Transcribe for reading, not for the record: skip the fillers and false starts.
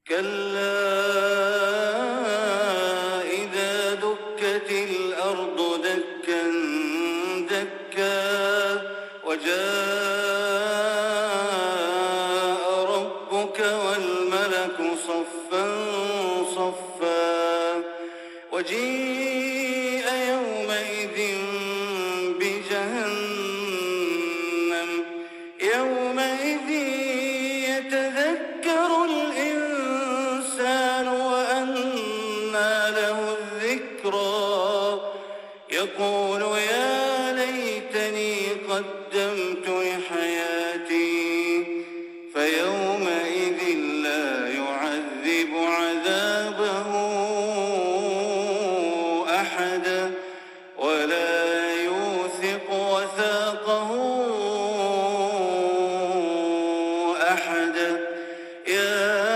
كلا إذا دكت الأرض دكا دكا وجاء ربك والملك صفا صفا